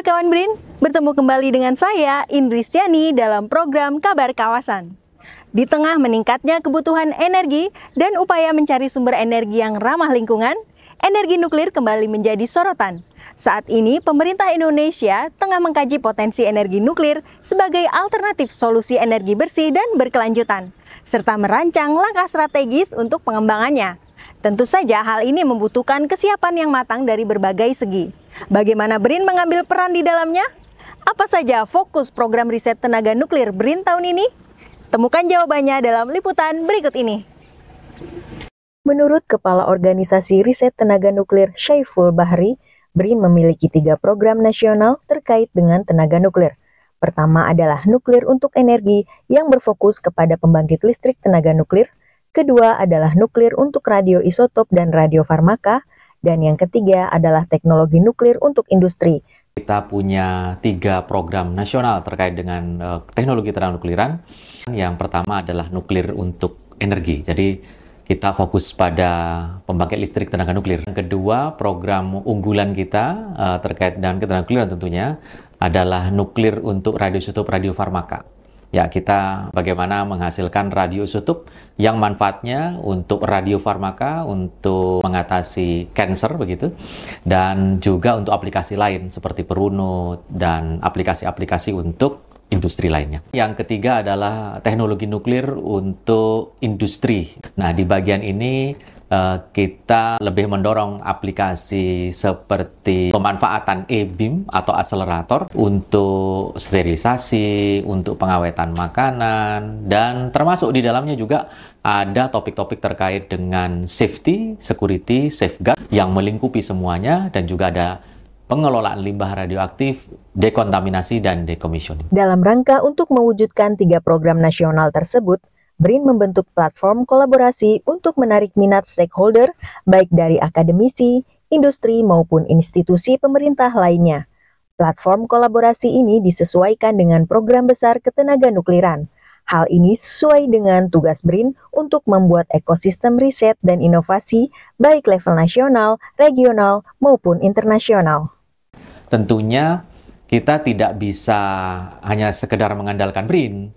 kawan BRIN, bertemu kembali dengan saya, Indristiani, dalam program Kabar Kawasan. Di tengah meningkatnya kebutuhan energi dan upaya mencari sumber energi yang ramah lingkungan, energi nuklir kembali menjadi sorotan. Saat ini, pemerintah Indonesia tengah mengkaji potensi energi nuklir sebagai alternatif solusi energi bersih dan berkelanjutan, serta merancang langkah strategis untuk pengembangannya. Tentu saja hal ini membutuhkan kesiapan yang matang dari berbagai segi. Bagaimana BRIN mengambil peran di dalamnya? Apa saja fokus program riset tenaga nuklir BRIN tahun ini? Temukan jawabannya dalam liputan berikut ini. Menurut Kepala Organisasi Riset Tenaga Nuklir Syaiful Bahri, BRIN memiliki 3 program nasional terkait dengan tenaga nuklir. Pertama adalah nuklir untuk energi yang berfokus kepada pembangkit listrik tenaga nuklir. Kedua adalah nuklir untuk radioisotop dan radiofarmaka. Dan yang ketiga adalah teknologi nuklir untuk industri. Kita punya 3 program nasional terkait dengan teknologi termonukliran. Yang pertama adalah nuklir untuk energi. Jadi kita fokus pada pembangkit listrik tenaga nuklir. Yang kedua, program unggulan kita terkait dengan tenaga nukliran tentunya adalah nuklir untuk radioisotop radiofarmaka. Ya, kita bagaimana menghasilkan radioisotop yang manfaatnya untuk radiofarmaka, untuk mengatasi kanker begitu, dan juga untuk aplikasi lain seperti perunut dan aplikasi-aplikasi untuk industri lainnya. Yang ketiga adalah teknologi nuklir untuk industri. Nah, di bagian ini kita lebih mendorong aplikasi seperti pemanfaatan e-beam atau akselerator untuk sterilisasi, untuk pengawetan makanan, dan termasuk di dalamnya juga ada topik-topik terkait dengan safety, security, safeguard yang melingkupi semuanya, dan juga ada pengelolaan limbah radioaktif, dekontaminasi, dan decommissioning. Dalam rangka untuk mewujudkan 3 program nasional tersebut, BRIN membentuk platform kolaborasi untuk menarik minat stakeholder, baik dari akademisi, industri, maupun institusi pemerintah lainnya. Platform kolaborasi ini disesuaikan dengan program besar ketenaga nukliran. Hal ini sesuai dengan tugas BRIN untuk membuat ekosistem riset dan inovasi, baik level nasional, regional, maupun internasional. Tentunya kita tidak bisa hanya sekedar mengandalkan BRIN,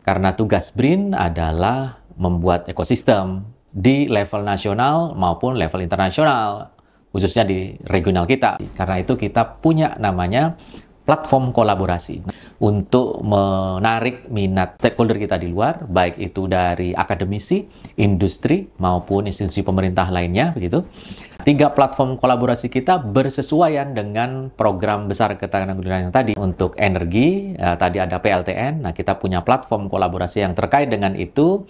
karena tugas BRIN adalah membuat ekosistem di level nasional maupun level internasional, khususnya di regional kita. Karena itu kita punya namanya platform kolaborasi untuk menarik minat stakeholder kita di luar, baik itu dari akademisi, industri, maupun institusi pemerintah lainnya, begitu. 3 platform kolaborasi kita bersesuaian dengan program besar ketahanan nuklir yang tadi. Untuk energi, tadi ada PLTN, nah kita punya platform kolaborasi yang terkait dengan itu.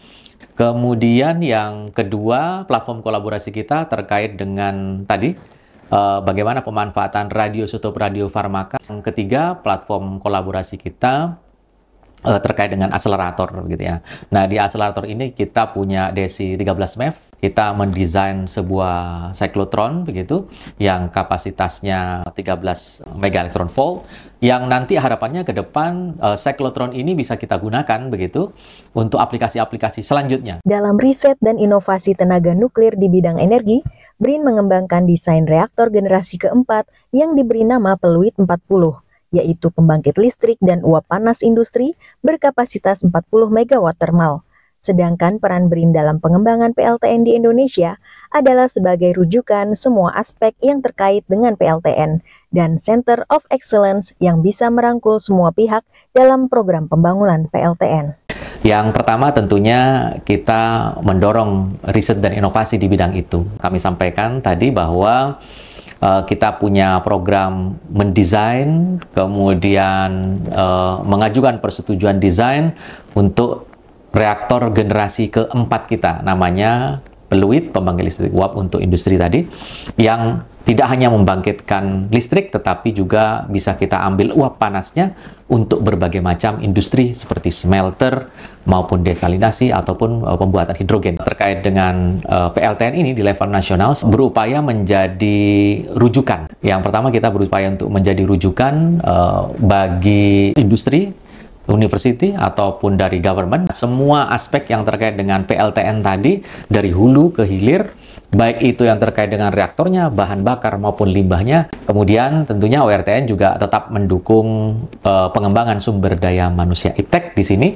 Kemudian yang kedua, platform kolaborasi kita terkait dengan tadi, bagaimana pemanfaatan radioisotop radiofarmaka. Yang ketiga, platform kolaborasi kita terkait dengan akselerator gitu ya. Nah, di akselerator ini kita punya DESI 13 MeV. Kita mendesain sebuah cyclotron begitu yang kapasitasnya 13 MeV yang nanti harapannya ke depan cyclotron ini bisa kita gunakan begitu untuk aplikasi-aplikasi selanjutnya. Dalam riset dan inovasi tenaga nuklir di bidang energi, BRIN mengembangkan desain reaktor generasi keempat yang diberi nama Peluit 40, yaitu pembangkit listrik dan uap panas industri berkapasitas 40 MW termal. Sedangkan peran BRIN dalam pengembangan PLTN di Indonesia adalah sebagai rujukan semua aspek yang terkait dengan PLTN dan Center of Excellence yang bisa merangkul semua pihak dalam program pembangunan PLTN. Yang pertama tentunya kita mendorong riset dan inovasi di bidang itu. Kami sampaikan tadi bahwa kita punya program mendesain, kemudian mengajukan persetujuan desain untuk reaktor generasi keempat kita, namanya Peluit, pembangkit listrik uap untuk industri tadi, yang tidak hanya membangkitkan listrik, tetapi juga bisa kita ambil uap panasnya untuk berbagai macam industri seperti smelter maupun desalinasi ataupun pembuatan hidrogen. Terkait dengan PLTN ini di level nasional berupaya menjadi rujukan. Yang pertama kita berupaya untuk menjadi rujukan bagi industri, university ataupun dari government, semua aspek yang terkait dengan PLTN tadi, dari hulu ke hilir, baik itu yang terkait dengan reaktornya, bahan bakar maupun limbahnya. Kemudian tentunya ORTN juga tetap mendukung pengembangan sumber daya manusia IPTEK di sini,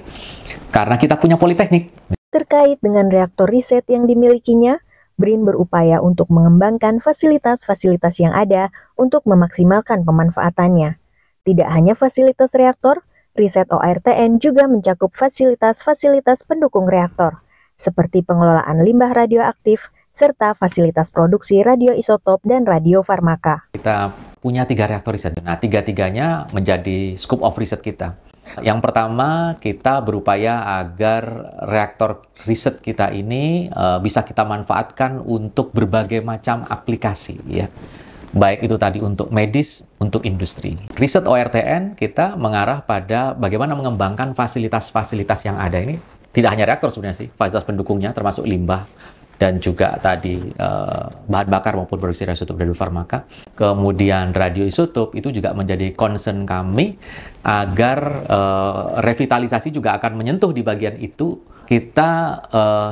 karena kita punya politeknik. Terkait dengan reaktor riset yang dimilikinya, BRIN berupaya untuk mengembangkan fasilitas-fasilitas yang ada untuk memaksimalkan pemanfaatannya. Tidak hanya fasilitas reaktor, riset ORTN juga mencakup fasilitas-fasilitas pendukung reaktor, seperti pengelolaan limbah radioaktif, serta fasilitas produksi radioisotop dan radiofarmaka. Kita punya 3 reaktor riset. Nah, 3-tiganya menjadi scope of riset kita. Yang pertama, kita berupaya agar reaktor riset kita ini bisa kita manfaatkan untuk berbagai macam aplikasi, ya. Baik itu tadi untuk medis, untuk industri. Riset ORTN kita mengarah pada bagaimana mengembangkan fasilitas-fasilitas yang ada ini. Tidak hanya reaktor sebenarnya sih, fasilitas pendukungnya termasuk limbah dan juga tadi bahan bakar maupun produksi radioisotop dari farmaka. Kemudian radioisotop itu juga menjadi concern kami agar revitalisasi juga akan menyentuh di bagian itu. Kita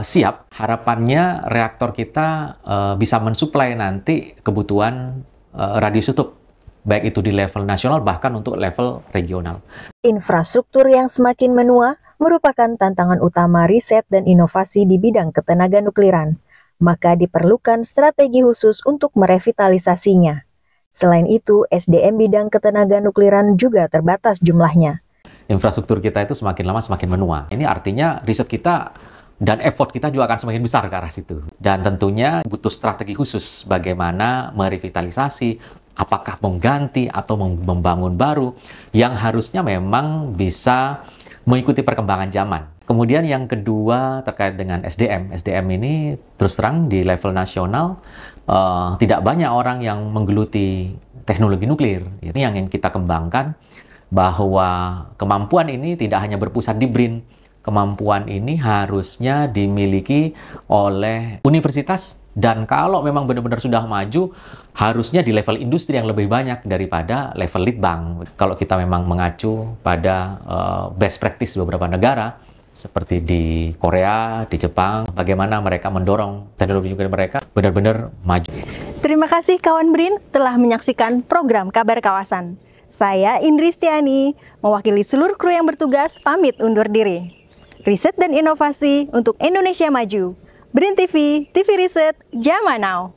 siap, harapannya reaktor kita bisa mensuplai nanti kebutuhan radioisotop, baik itu di level nasional bahkan untuk level regional. Infrastruktur yang semakin menua merupakan tantangan utama riset dan inovasi di bidang ketenaga nukliran, maka diperlukan strategi khusus untuk merevitalisasinya. Selain itu, SDM bidang ketenaga nukliran juga terbatas jumlahnya. Infrastruktur kita itu semakin lama semakin menua. Ini artinya riset kita dan effort kita juga akan semakin besar ke arah situ. Dan tentunya butuh strategi khusus bagaimana merevitalisasi, apakah mengganti atau membangun baru, yang harusnya memang bisa mengikuti perkembangan zaman. Kemudian yang kedua terkait dengan SDM. SDM ini terus terang di level nasional tidak banyak orang yang menggeluti teknologi nuklir. Ini yang ingin kita kembangkan, bahwa kemampuan ini tidak hanya berpusat di BRIN. Kemampuan ini harusnya dimiliki oleh universitas, dan kalau memang benar-benar sudah maju, harusnya di level industri yang lebih banyak daripada level litbang. Kalau kita memang mengacu pada best practice beberapa negara, seperti di Korea, di Jepang, bagaimana mereka mendorong teknologi nuklir mereka benar-benar maju. Terima kasih kawan BRIN telah menyaksikan program Kabar Kawasan. Saya Indristiani, mewakili seluruh kru yang bertugas, pamit undur diri. Riset dan inovasi untuk Indonesia maju. BRIN TV, TV Riset, Zaman Now.